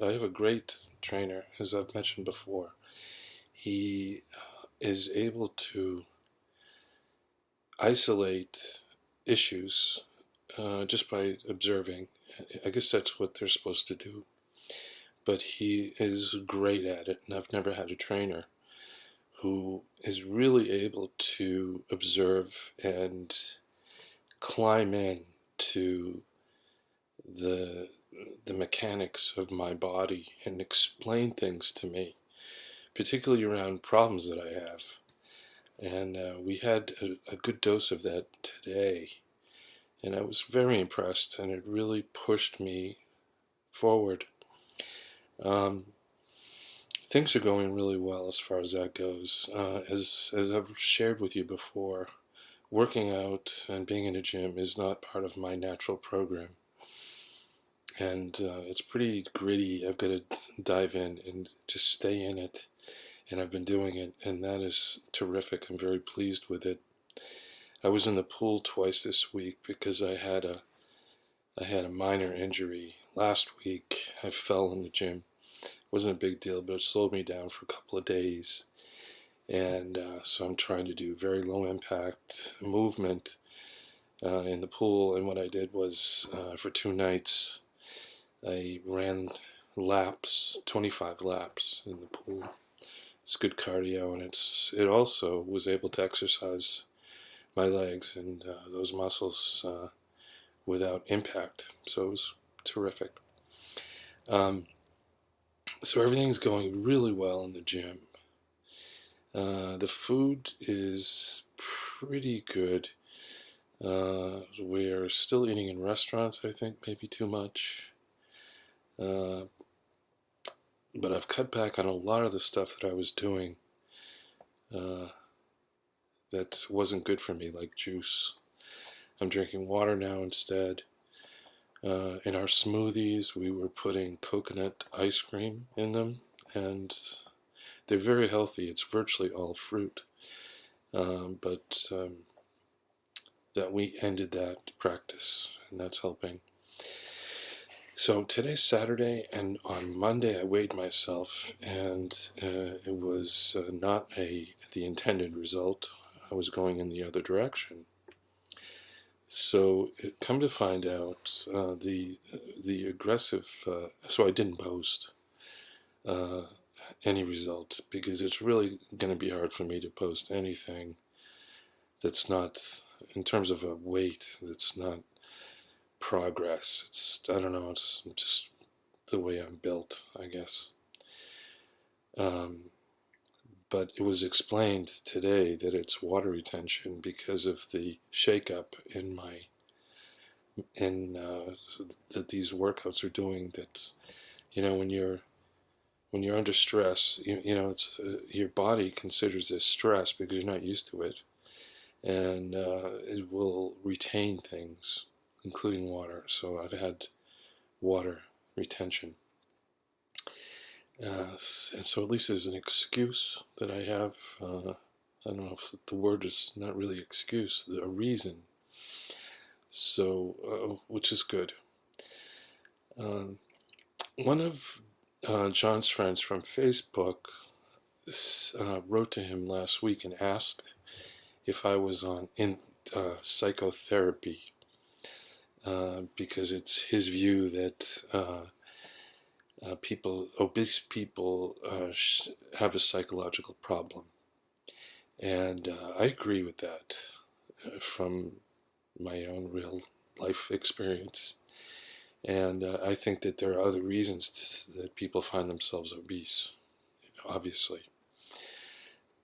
I have a great trainer, as I've mentioned before. He is able to isolate issues just by observing. I guess that's what they're supposed to do. But he is great at it, and I've never had a trainer who is really able to observe and climb in to the the mechanics of my body and explain things to me, particularly around problems that I have. And we had a good dose of that today, and I was very impressed, and it really pushed me forward. Um, Things are going really well as far as that goes. As I've shared with you before, working out and being in a gym is not part of my natural program, and it's pretty gritty. I've got to dive in and just stay in it, and I've been doing it, and that is terrific. I'm very pleased with it. I was in the pool twice this week because I had a minor injury. Last week I fell in the gym. It wasn't a big deal, but it slowed me down for a couple of days. And so I'm trying to do very low impact movement in the pool. And what I did was for 2 nights, I ran laps, 25 laps in the pool. It's good cardio, and it also was able to exercise my legs and those muscles without impact. So it was terrific. Um, so everything's going really well in the gym. The food is pretty good. We're still eating in restaurants, I think, maybe too much. Uh, but I've cut back on a lot of the stuff that I was doing uh, that wasn't good for me, like juice. I'm drinking water now instead. In our smoothies, we were putting coconut ice cream in them, and they're very healthy. It's virtually all fruit. But that we ended that practice, and that's helping. So today's Saturday, and on Monday I weighed myself, and it was not the intended result. I was going in the other direction. So come to find out, the aggressive. So I didn't post uh, any results because it's really going to be hard for me to post anything that's not, in terms of a weight, that's not progress. I don't know. It's just the way I'm built, I guess. Um, but it was explained today that it's water retention because of the shakeup in that these workouts are doing. That when you're under stress, it's your body considers this stress because you're not used to it, and it will retain things, including water. So I've had water retention. And so at least there's an excuse that I have. I don't know if the word is not really excuse, a reason. So, which is good. Um, One of John's friends from Facebook wrote to him last week and asked if I was in psychotherapy because it's his view that obese people, have a psychological problem, and I agree with that from my own real life experience. And I think that there are other reasons that people find themselves obese, obviously.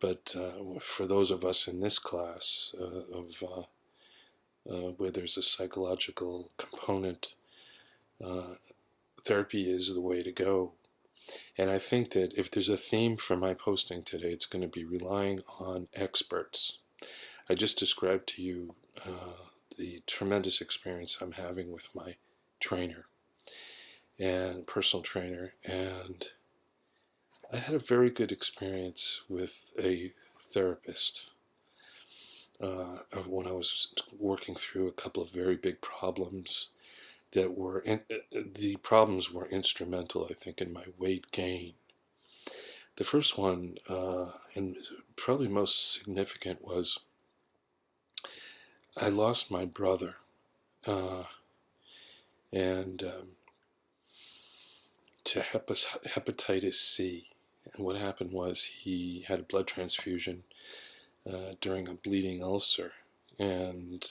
But for those of us in this class where there's a psychological component, therapy is the way to go. And I think that if there's a theme for my posting today, it's going to be relying on experts. I just described to you the tremendous experience I'm having with my trainer and personal trainer, and I had a very good experience with a therapist when I was working through a couple of very big problems that were the problems were instrumental, I think, in my weight gain. The first one, and probably most significant, was I lost my brother, uh, and to hepatitis C. And what happened was he had a blood transfusion during a bleeding ulcer, and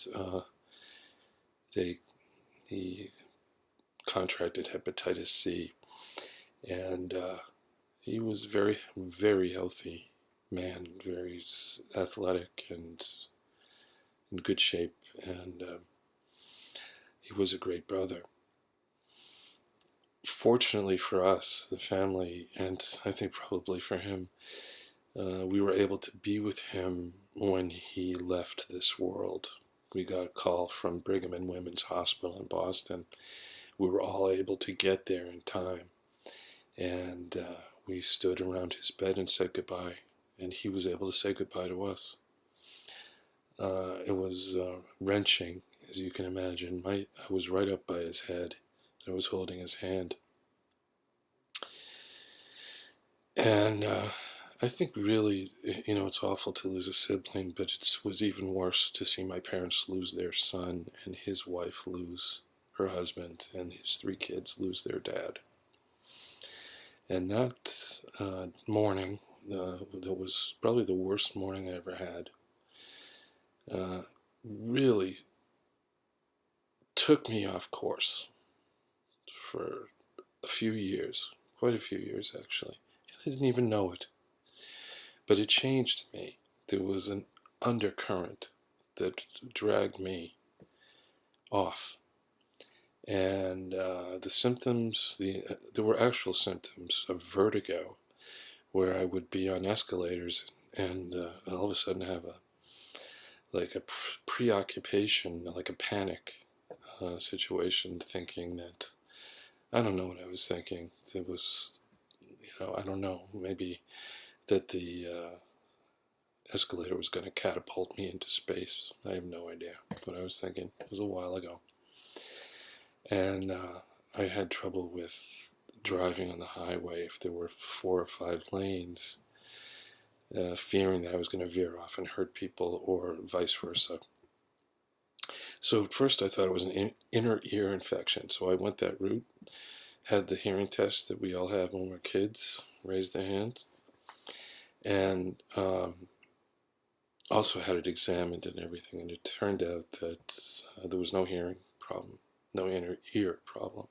he contracted hepatitis C, and he was very, very healthy man, very athletic and in good shape, and he was a great brother. Fortunately for us, the family, and I think probably for him, we were able to be with him when he left this world. We got a call from Brigham and Women's Hospital in Boston. We were all able to get there in time, and we stood around his bed and said goodbye, and he was able to say goodbye to us. It was wrenching, as you can imagine. I was right up by his head. I was holding his hand. And I think really, it's awful to lose a sibling, but it was even worse to see my parents lose their son and his wife lose her husband and his 3 kids lose their dad. And that morning, that was probably the worst morning I ever had, really took me off course for a few years, quite a few years actually. I didn't even know it, but it changed me. There was an undercurrent that dragged me off, and the symptoms, there were actual symptoms of vertigo, where I would be on escalators and all of a sudden have a preoccupation, like a panic situation, thinking that, I don't know what I was thinking. It was, I don't know, maybe that the escalator was going to catapult me into space. I have no idea what I was thinking. It was a while ago. And I had trouble with driving on the highway if there were 4 or 5 lanes, fearing that I was going to veer off and hurt people, or vice versa. So at first I thought it was an inner ear infection, so I went that route, had the hearing test that we all have when we're kids, raised the hand, and also had it examined and everything, and it turned out that there was no hearing problem, no inner ear problem.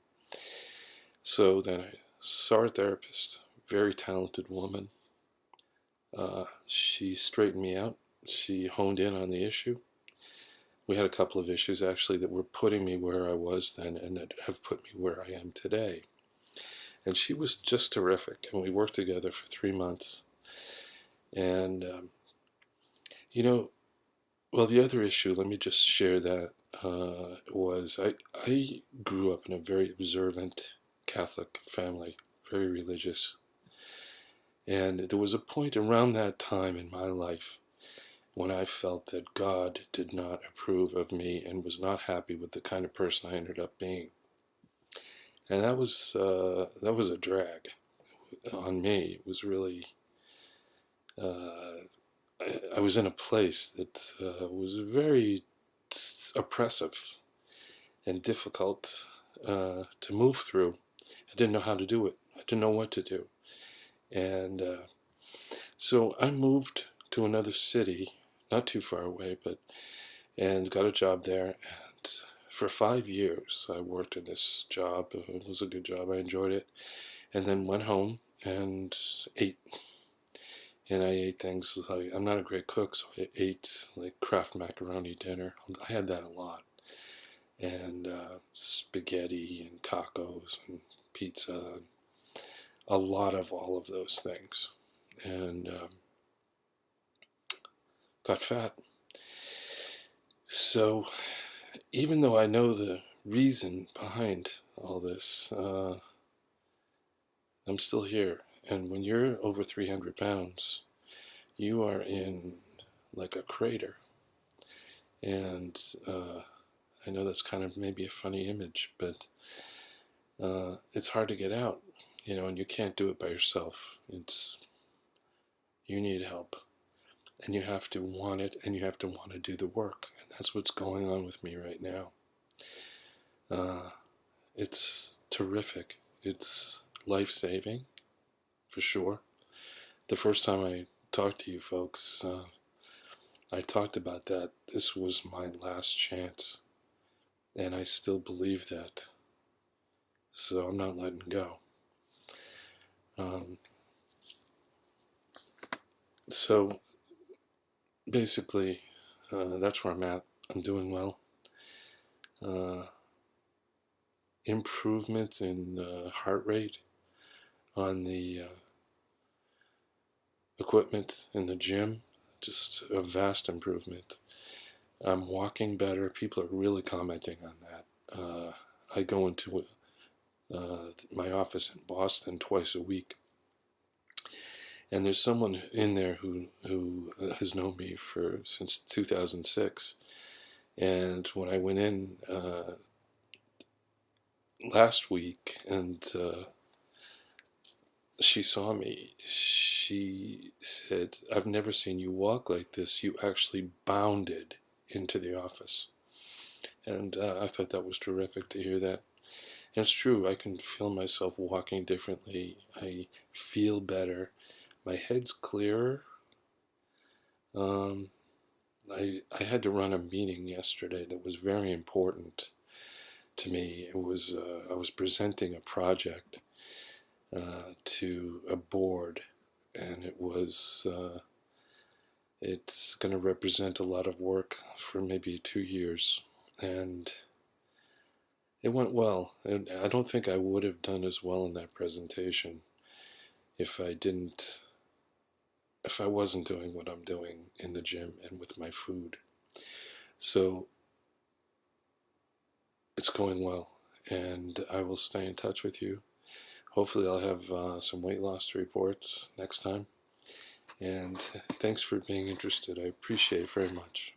So then I saw a therapist, very talented woman. She straightened me out. She honed in on the issue. We had a couple of issues actually that were putting me where I was then and that have put me where I am today. And she was just terrific, and we worked together for 3 months. And, well, the other issue, let me just share that, was I grew up in a very observant Catholic family, very religious. And there was a point around that time in my life when I felt that God did not approve of me and was not happy with the kind of person I ended up being. And that was a drag on me. It was really, I was in a place that was very oppressive and difficult to move through. I didn't know how to do it. I didn't know what to do. And so I moved to another city, not too far away, and got a job there. And for 5 years, I worked in this job. It was a good job. I enjoyed it. And then went home and ate. And I ate things like, I'm not a great cook, so I ate like Kraft macaroni dinner. I had that a lot. And spaghetti and tacos and pizza. A lot of all of those things. And got fat. So even though I know the reason behind all this, I'm still here. And when you're over 300 pounds, you are in like a crater. And I know that's kind of maybe a funny image, but it's hard to get out, and you can't do it by yourself. You need help, and you have to want it, and you have to want to do the work, and that's what's going on with me right now. It's terrific. It's life-saving, for sure. The first time I talked to you folks, I talked about that. This was my last chance, and I still believe that. So I'm not letting go. So basically, that's where I'm at. I'm doing well. Improvement in heart rate on the equipment in the gym, just a vast improvement. I'm walking better. People are really commenting on that. I go into my office in Boston twice a week, and there's someone in there who has known me since 2006. And when I went in last week and she saw me, she said, "I've never seen you walk like this. You actually bounded into the office." And I thought that was terrific to hear that. And it's true, I can feel myself walking differently. I feel better. My head's clearer. I had to run a meeting yesterday that was very important to me. It was I was presenting a project to a board, and it's going to represent a lot of work for maybe 2 years, and it went well. And I don't think I would have done as well in that presentation if I wasn't doing what I'm doing in the gym and with my food. So it's going well, and I will stay in touch with you. Hopefully I'll have some weight loss to report next time. And thanks for being interested. I appreciate it very much.